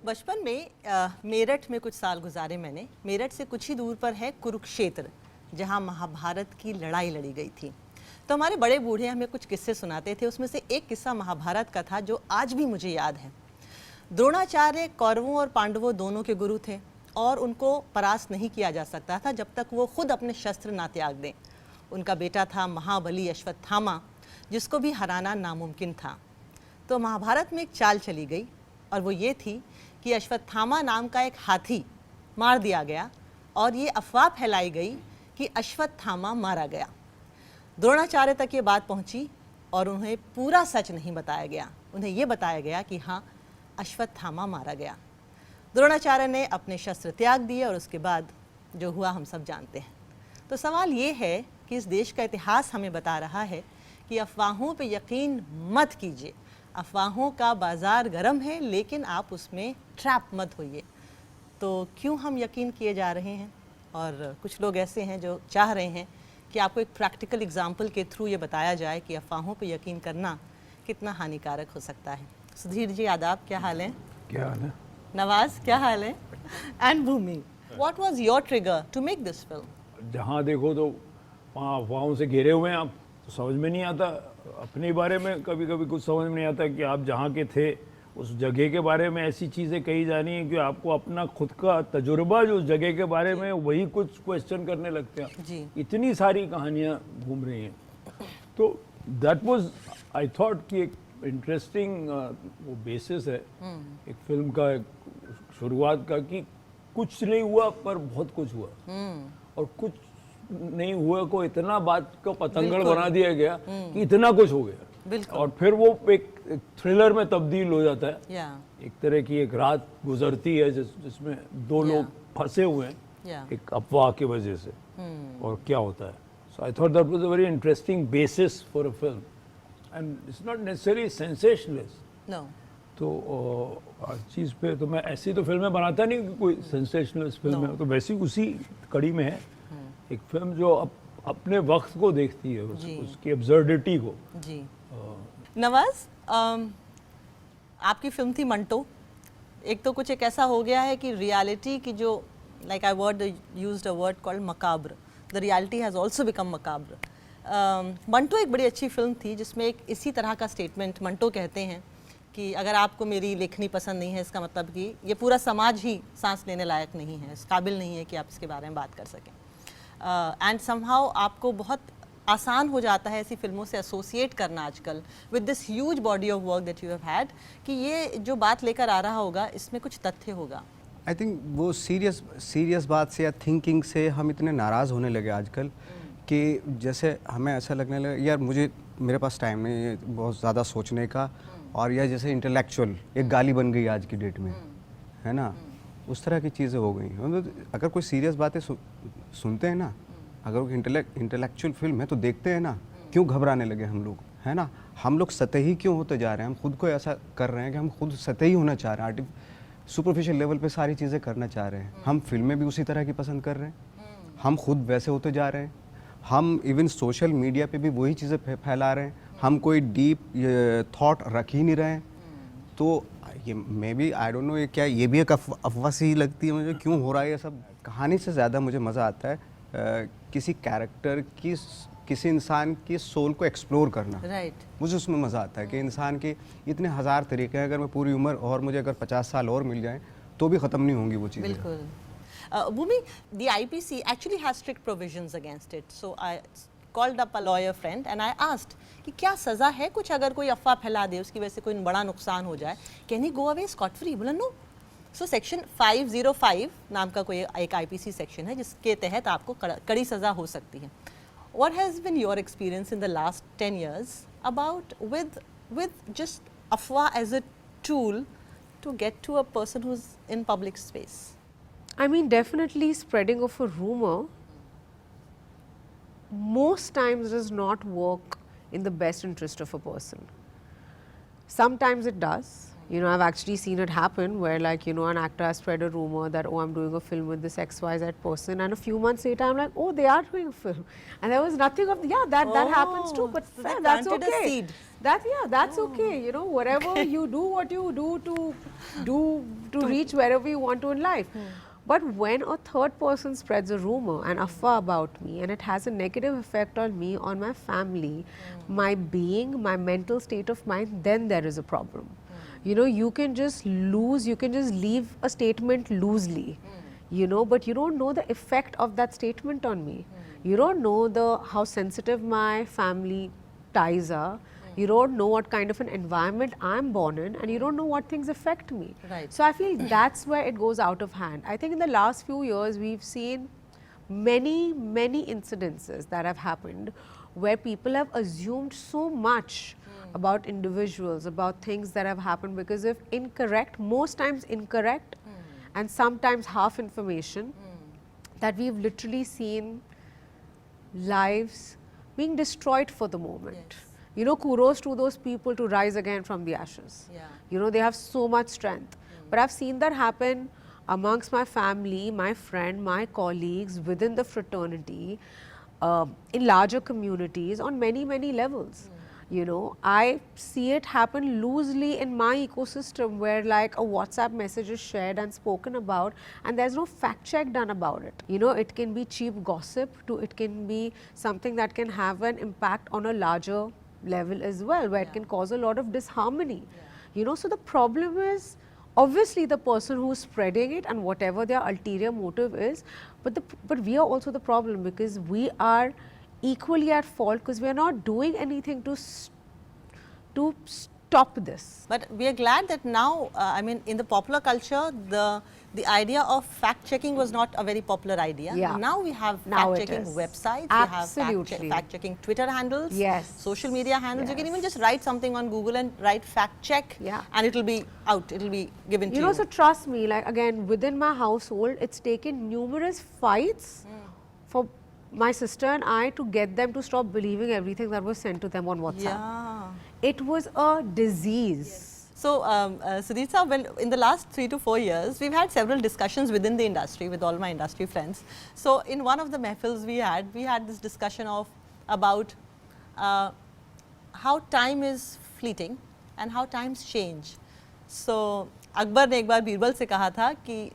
बचपन में मेरठ में कुछ साल गुजारे मैंने। मेरठ से कुछ ही दूर पर है कुरुक्षेत्र, जहाँ महाभारत की लड़ाई लड़ी गई थी। तो हमारे बड़े बूढ़े हमें कुछ किस्से सुनाते थे। उसमें से एक किस्सा महाभारत का था जो आज भी मुझे याद है। द्रोणाचार्य कौरवों और पांडवों दोनों के गुरु थे और उनको परास्त नहीं किया जा सकता था जब तक वो खुद अपने शस्त्र ना त्याग दें। उनका बेटा था महाबली अश्वत्थामा, जिसको भी हराना नामुमकिन था। तो महाभारत में एक चाल चली गई और वो ये थी कि अश्वत्थामा नाम का एक हाथी मार दिया गया और ये अफवाह फैलाई गई कि अश्वत्थामा मारा गया। द्रोणाचार्य तक ये बात पहुंची और उन्हें पूरा सच नहीं बताया गया। उन्हें ये बताया गया कि हाँ, अश्वत्थामा मारा गया। द्रोणाचार्य ने अपने शस्त्र त्याग दिए और उसके बाद जो हुआ हम सब जानते हैं। तो सवाल ये है कि इस देश का इतिहास हमें बता रहा है कि अफवाहों पे यकीन मत कीजिए। अफवाहों का बाज़ार गर्म है, लेकिन आप उसमें ट्रैप मत होइए। तो क्यों हम यकीन किए जा रहे हैं? और कुछ लोग ऐसे हैं जो चाह रहे हैं कि आपको एक प्रैक्टिकल एग्जाम्पल के थ्रू ये बताया जाए कि अफवाहों पे यकीन करना कितना हानिकारक हो सकता है। सुधीर जी आदाब, क्या हाल है? क्या हाल है? नवाज, क्या हाल है? And Bhumi, what was your trigger to make this film? जहाँ देखो तो वहाँ अफवाहों से घिरे हुए हैं आप, तो समझ में नहीं आता। अपने बारे में कभी कभी कुछ समझ में नहीं आता कि आप जहाँ के थे उस जगह के बारे में ऐसी चीज़ें कही जानी है कि आपको अपना खुद का तजुर्बा जो उस जगह के बारे में वही कुछ क्वेश्चन करने लगते हैं जी। इतनी सारी कहानियाँ घूम रही हैं। तो दैट वाज आई थॉट कि एक इंटरेस्टिंग वो बेसिस है एक फिल्म का, एक शुरुआत का, कि कुछ नहीं हुआ पर बहुत कुछ हुआ और कुछ नहीं हुआ को इतना बात को पतंगड़ बना दिया गया कि इतना कुछ हो गया और फिर वो एक थ्रिलर में तब्दील हो जाता है। एक तरह की एक रात गुजरती है जिसमें दो लोग फंसे हुए हैं एक अफवाह की वजह से और क्या होता है। So I thought that was a very interesting basis for a film and it's not necessary sensationalist. No. तो हर चीज़ पे तो मैं ऐसी तो फिल्में बनाता नहीं कि कोई सेंसेशनलिस्ट फिल्म है, तो वैसी उसी कड़ी में है एक फिल्म जो अपने वक्त को देखती है, उसकी एब्सर्डिटी को। जी। नवाज, आपकी फिल्म थी मंटो। एक तो कुछ एक ऐसा हो गया है कि रियलिटी की जो like I word used a word called macabre, the reality has also become macabre. Manto एक बड़ी अच्छी फिल्म थी जिसमें एक इसी तरह का स्टेटमेंट मंटो कहते हैं कि अगर आपको मेरी लेखनी पसंद नहीं है, इसका मतलब कि ये पूरा समाज ही सांस लेने लायक नहीं है, इस काबिल नहीं है कि आप इसके बारे में बात कर सकें। एंड समहाउ आपको बहुत आसान हो जाता है ऐसी फिल्मों से एसोसिएट करना आजकल with this huge body of work that you have had, कि ये जो बात लेकर आ रहा होगा इसमें कुछ तथ्य होगा। आई थिंक वो सीरियस बात से या थिंकिंग से हम इतने नाराज़ होने लगे आजकल कि जैसे हमें ऐसा लगने लगा यार मेरे पास टाइम नहीं है बहुत ज़्यादा सोचने का, और यह जैसे इंटेलेक्चुअल एक गाली बन गई आज की डेट में, है ना, उस तरह की चीज़ें हो गई। अगर कोई सीरियस बातें सुनते हैं ना, अगर वो इंटेलेक्चुअल फिल्म है तो देखते हैं ना, क्यों घबराने लगे हम लोग, है ना? हम लोग सतही क्यों होते जा रहे हैं? हम खुद को ऐसा कर रहे हैं कि हम खुद सतही होना चाह रहे हैं, सुपरफिशियल लेवल पे सारी चीज़ें करना चाह रहे हैं। हम फिल्में भी उसी तरह की पसंद कर रहे हैं, हम खुद वैसे होते जा रहे हैं, हम इवन सोशल मीडिया पे भी वही चीज़ें फैला रहे हैं, हम कोई डीप थॉट रख ही नहीं रहे हैं। तो ये maybe I don't know, ये क्या, ये भी एक अफवाह सी लगती है मुझे, क्यों हो रहा है ये सब। कहानी से ज़्यादा मुझे मज़ा आता है किसी कैरेक्टर की, किसी इंसान की सोल को एक्सप्लोर करना। मुझे उसमें मज़ा आता है कि इंसान के इतने हज़ार तरीके हैं, अगर मैं पूरी उम्र और मुझे अगर 50 साल और मिल जाएं तो भी ख़त्म नहीं होंगी वो चीज़ें। बिल्कुल। Bhumi, the IPC actually has strict provisions against it. So I called up a lawyer friend and I asked कि क्या सज़ा है कुछ अगर कोई अफवाह फैला दे, उसकी वजह से कोई बड़ा नुकसान हो जाए, can he go away scot free? बोला नो। सो सेक्शन 505 नाम का कोई एक IPC सेक्शन है जिसके तहत आपको कड़ी सज़ा हो सकती है। What has been your experience in the last 10 years about with just अफवाह as a tool to get to a person who's in public space? I mean, definitely spreading of a rumor most times does not work in the best interest of a person. Sometimes it does. You know, I've actually seen it happen where, like, you know, an actor has spread a rumor that, oh, I'm doing a film with this XYZ person, and a few months later I'm like, oh, they are doing a film, and there was nothing of that happens too, but so they that's planted a okay. seed. That's okay. You know, whatever you do, what you do to reach wherever you want to in life. But when a third person spreads a rumor and affair about me, and it has a negative effect on me, on my family, my being, my mental state of mind, then there is a problem. You know, you can just leave a statement loosely, you know, but you don't know the effect of that statement on me. You don't know how sensitive my family ties are. You don't know what kind of an environment I'm born in, and you don't know what things affect me. Right. So I feel that's where it goes out of hand. I think in the last few years we've seen many incidences that have happened where people have assumed so much about individuals, about things that have happened because of incorrect, most times incorrect, and sometimes half information, that we've literally seen lives being destroyed for the moment. Yes. You know, kudos to those people to rise again from the ashes. Yeah. You know, they have so much strength. But I've seen that happen amongst my family, my friend, my colleagues, within the fraternity, in larger communities, on many levels. You know, I see it happen loosely in my ecosystem where like a WhatsApp message is shared and spoken about and there's no fact check done about it. You know, it can be cheap gossip to it can be something that can have an impact on a larger level as well, where it can cause a lot of disharmony. You know, so the problem is obviously the person who is spreading it and whatever their ulterior motive is, but we are also the problem because we are equally at fault because we are not doing anything to stop this. But we are glad that now, I mean, in the popular culture, the idea of fact checking was not a very popular idea. Yeah. Now we have Now fact it checking is. websites. Absolutely. We have fact checking Twitter handles. Yes. Social media handles. You can Yes. even just write something on Google and write fact check. Yeah. And it will be out. It will be given to You you. know, so trust me, like again, within my household, it's taken numerous fights for my sister and I to get them to stop believing everything that was sent to them on WhatsApp. Yeah. It was a disease. So, Sudhir, well, in the last 3 to 4 years, we've had several discussions within the industry with all my industry friends. So, in one of the mehfils we had this discussion about how time is fleeting and how times change. So, Akbar ने एक बार बीरबल से कहा था कि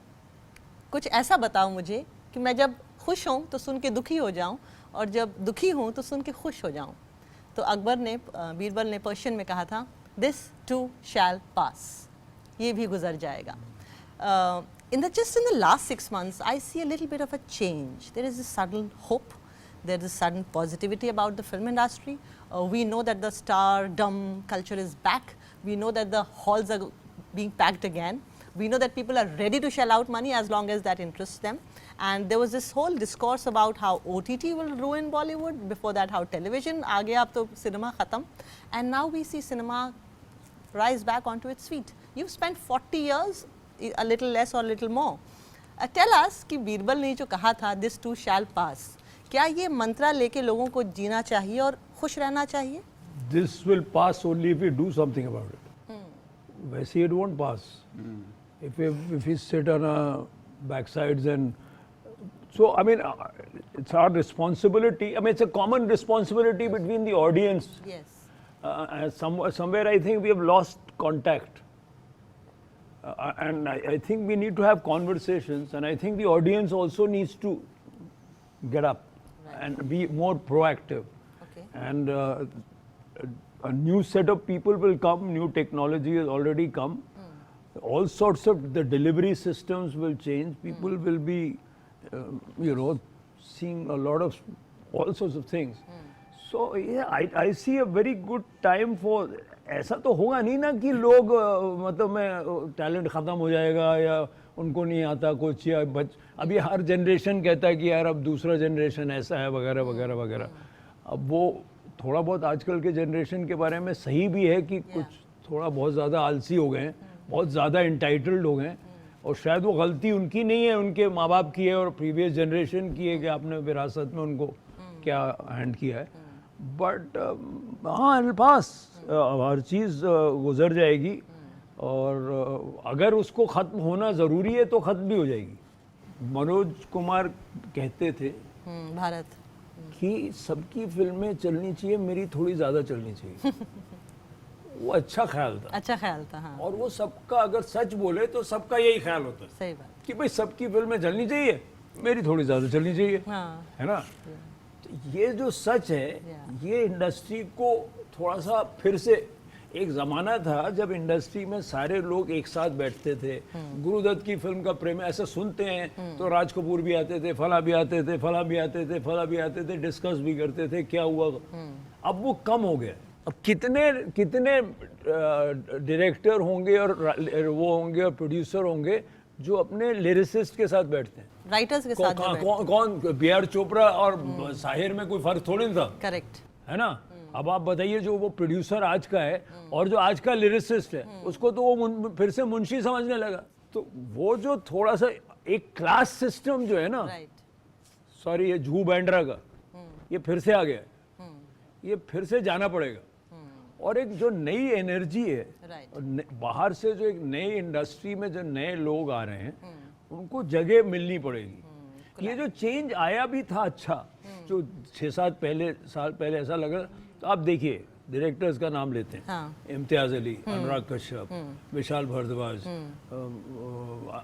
कुछ ऐसा बताओ मुझे कि मैं जब खुश हूँ तो सुन के दुखी हो जाऊँ और जब दुखी हूँ तो सुन के खुश हो जाऊँ. तो अकबर ने बीरबल ने पर्शियन में कहा था, this too shall pass. ये भी गुजर जाएगा. Just in the last 6 months, I see a little bit of a change. There is a sudden hope. There is a sudden positivity about the film industry. We know that the stardom culture is back. We know that the halls are being packed again. We know that people are ready to shell out money as long as that interests them. And there was this whole discourse about how OTT will ruin Bollywood. Before that, how television, aa gaya, ab to cinema khatam. And now we see cinema rise back onto its feet. You've spent 40 years, a little less or a little more. Tell us कि बीरबल ने जो कहा था, this too shall pass. क्या ये मंत्रा लेके लोगों को जीना चाहिए और खुश रहना चाहिए? This will pass only if we do something about it. वैसे it won't pass. If we sit on our backsides and so I mean it's our responsibility. I mean it's a common responsibility between the audience. Yes. Somewhere I think we have lost contact. And I think we need to have conversations, and I think the audience also needs to get up and be more proactive. Okay. And a new set of people will come, new technology has already come. All sorts of the delivery systems will change. People will be, seeing a lot of all sorts of things. So yeah, I see a very good time for. ऐसा तो होगा नहीं ना कि लोग मतलब में talent ख़त्म हो जाएगा या उनको नहीं आता कुछ या अभी हर जनरेशन कहता है कि यार अब दूसरा जनरेशन ऐसा है वगैरह वगैरह वगैरह. अब वो थोड़ा बहुत आजकल के जनरेशन के बारे में सही भी है कि कुछ थोड़ा बहुत ज़्यादा आलसी हो गए हैं, बहुत ज़्यादा इंटाइटल्ड हो गए हैं और शायद वो गलती उनकी नहीं है, उनके माँ बाप की है और प्रीवियस जनरेशन की है कि आपने विरासत में उनको क्या हैंड किया है. बट हाँ पास हर चीज़ गुजर जाएगी और अगर उसको ख़त्म होना ज़रूरी है तो ख़त्म भी हो जाएगी. मनोज कुमार कहते थे भारत कि सबकी फिल्में चलनी चाहिए, मेरी थोड़ी ज़्यादा चलनी चाहिए. वो अच्छा ख्याल था। अच्छा ख्याल था, हाँ, और वो सबका अगर सच बोले तो सबका यही ख्याल होता है सही बात, कि भाई सबकी फिल्में चलनी चाहिए, मेरी थोड़ी ज़्यादा चलनी चाहिए, हाँ, है ना। तो ये जो सच है, ये इंडस्ट्री को थोड़ा सा फिर से, एक ज़माना था जब इंडस्ट्री में सारे लोग एक साथ बैठते थे, गुरुदत्त की फिल्म का प्रेम ऐसा सुनते हैं तो राज कपूर भी आते थे, फला भी आते थे, फला भी आते थे, फला भी आते थे, डिस्कस भी करते थे क्या हुआ। अब वो कम हो गया। अब कितने कितने डायरेक्टर होंगे और वो होंगे और प्रोड्यूसर होंगे जो अपने लिरिसिस्ट के साथ बैठते हैं। राइटर्स के साथ कौन बी.आर. चोपड़ा और साहिर में कोई फर्क थोड़ी ना था, करेक्ट, है ना। अब आप बताइए जो वो प्रोड्यूसर आज का है और जो आज का लिरिसिस्ट है, उसको तो वो फिर से मुंशी समझने लगा। तो वो जो थोड़ा सा एक क्लास सिस्टम जो है ना, राइट, सॉरी ये जू बैंड्रा का, ये फिर से आ गया है, ये फिर से जाना पड़ेगा। और एक जो नई एनर्जी है, राइट, और बाहर से जो एक नई इंडस्ट्री में जो नए लोग आ रहे हैं, उनको जगह मिलनी पड़ेगी। ये जो चेंज आया भी था अच्छा, जो 6-7 साल पहले ऐसा लगा। तो आप देखिए डायरेक्टर्स का नाम लेते हैं, हाँ, इम्तियाज अली, अनुराग कश्यप, विशाल भारद्वाज,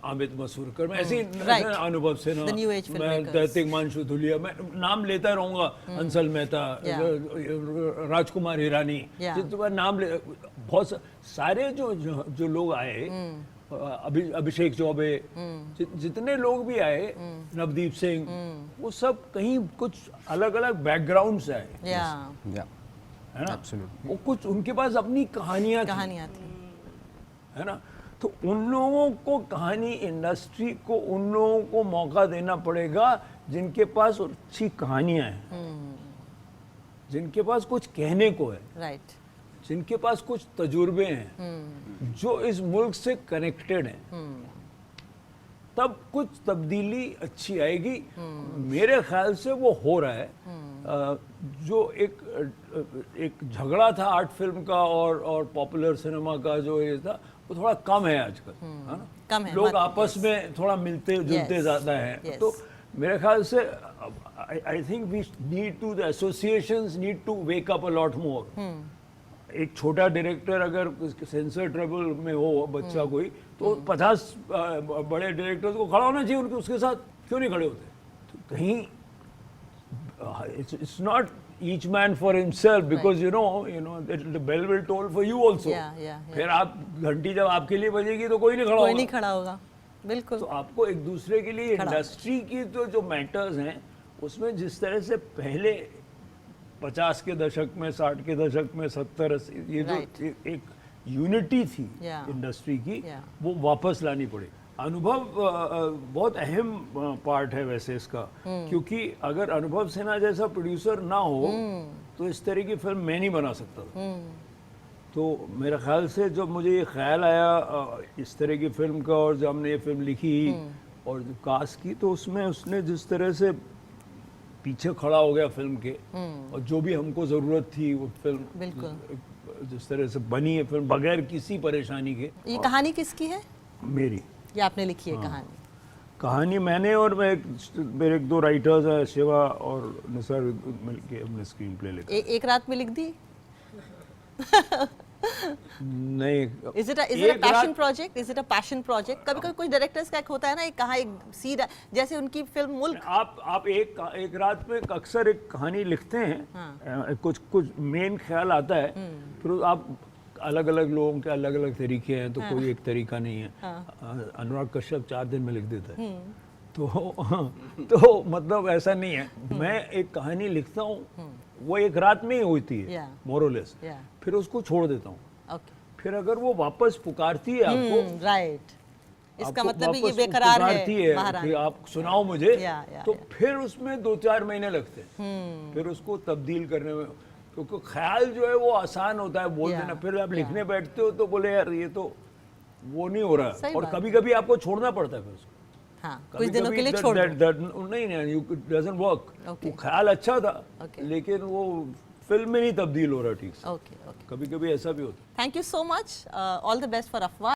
अमित मसूरकर, मैं ऐसे अनुभव सिन्हा, The new age मैं filmmakers. तिग्मांशु धुलिया, मैं नाम लेता रहूंगा, हंसल मेहता, राजकुमार हिरानी, जितना नाम ले, बहुत सारे जो लोग आए, अभिषेक चौबे, जितने लोग भी आए, नवदीप सिंह, वो सब कहीं कुछ अलग अलग बैकग्राउंड से आए, या है ना। Absolutely. वो कुछ उनके पास अपनी कहानियां थी, है ना। तो उन लोगों को कहानी, इंडस्ट्री को उन लोगों को मौका देना पड़ेगा जिनके पास अच्छी कहानियां हैं, जिनके पास कुछ कहने को है, राइट, जिनके पास कुछ तजुर्बे हैं, जो इस मुल्क से कनेक्टेड हैं, तब कुछ तब्दीली अच्छी आएगी। मेरे ख्याल से वो हो रहा है। जो एक झगड़ा था आर्ट फिल्म का और पॉपुलर सिनेमा का, जो ये था, वो थोड़ा कम है आजकल, है ना। कम है, लोग आपस में थोड़ा मिलते जुलते ज़्यादा हैं। तो मेरे ख्याल से I think we need to, the associations need to wake up a lot more. एक छोटा डायरेक्टर अगर सेंसर ट्रबल में हो बच्चा कोई, तो 50 बड़े डायरेक्टर्स को खड़ा होना चाहिए, उनके उसके साथ क्यों नहीं खड़े होते। तो कहीं it's not each man for himself, because you know the bell will toll for you also. फिर आप घंटी जब आपके लिए बजेगी तो कोई नहीं खड़ा होगा, कोई नहीं खड़ा होगा, बिल्कुल। तो आपको एक दूसरे के लिए, इंडस्ट्री की तो जो मैटर्स हैं उसमें जिस तरह से पहले 50 के दशक में, 60 के दशक में, 70-80, ये जो एक यूनिटी थी इंडस्ट्री की, वो वापस लानी पड़ेगी। अनुभव बहुत अहम पार्ट है वैसे इसका, क्योंकि अगर अनुभव सिन्हा जैसा प्रोड्यूसर ना हो तो इस तरह की फिल्म मैं नहीं बना सकता था। तो मेरे ख्याल से जब मुझे ये ख्याल आया इस तरह की फिल्म का, और जब हमने ये फिल्म लिखी और जो कास्ट की, तो उसमें उसने जिस तरह से पीछे खड़ा हो गया फिल्म के, और जो भी हमको ज़रूरत थी वो फिल्म बिल्कुल जिस तरह से बनी है फिल्म, बगैर किसी परेशानी के। ये कहानी किसकी है? मेरी। ये आपने लिखी है कहानी? कहानी मैंने और मेरे एक दो राइटर्स हैं, शिवा और निसार, मिलके हमने स्क्रीन प्ले लिखा। एक रात में लिख दी? नहीं। Is it a passion project? Is it a passion project? कभी-कभी कुछ डायरेक्टर्स का एक होता है ना, एक कहाँ एक सीधा, जैसे उनकी फिल्म मुल्क। आप एक रात में अक्सर एक कहानी लिखते हैं, कुछ मेन ख्याल आता है, फिर आप अलग अलग लोगों के अलग अलग तरीके हैं, तो कोई एक तरीका नहीं है। अनुराग कश्यप 4 दिन में लिख देता है, तो मतलब ऐसा नहीं है। मैं एक कहानी लिखता हूँ, वो एक रात में ही होती है मोरलेस, फिर उसको छोड़ देता हूँ। फिर अगर वो वापस पुकारती है आपको, राइट, इसका मतलब ये बेकरार है कि आप सुनाओ मुझे, तो फिर उसमें 2-4 महीने लगते हैं फिर उसको तब्दील करने में, क्योंकि ख्याल जो है वो आसान होता है बोल देना, फिर आप लिखने बैठते हो तो बोले यार ये तो वो नहीं हो रहा, और कभी कभी आपको छोड़ना पड़ता है फिर उसको। कुछ दिनों के लिए छोड़ दो। नहीं, यू डजंट वर्क। वो ख्याल अच्छा था, लेकिन वो फिल्म में नहीं तब्दील हो रहा ठीक से। कभी कभी ऐसा भी होता है। Thank you so much, all the best for अफवाह।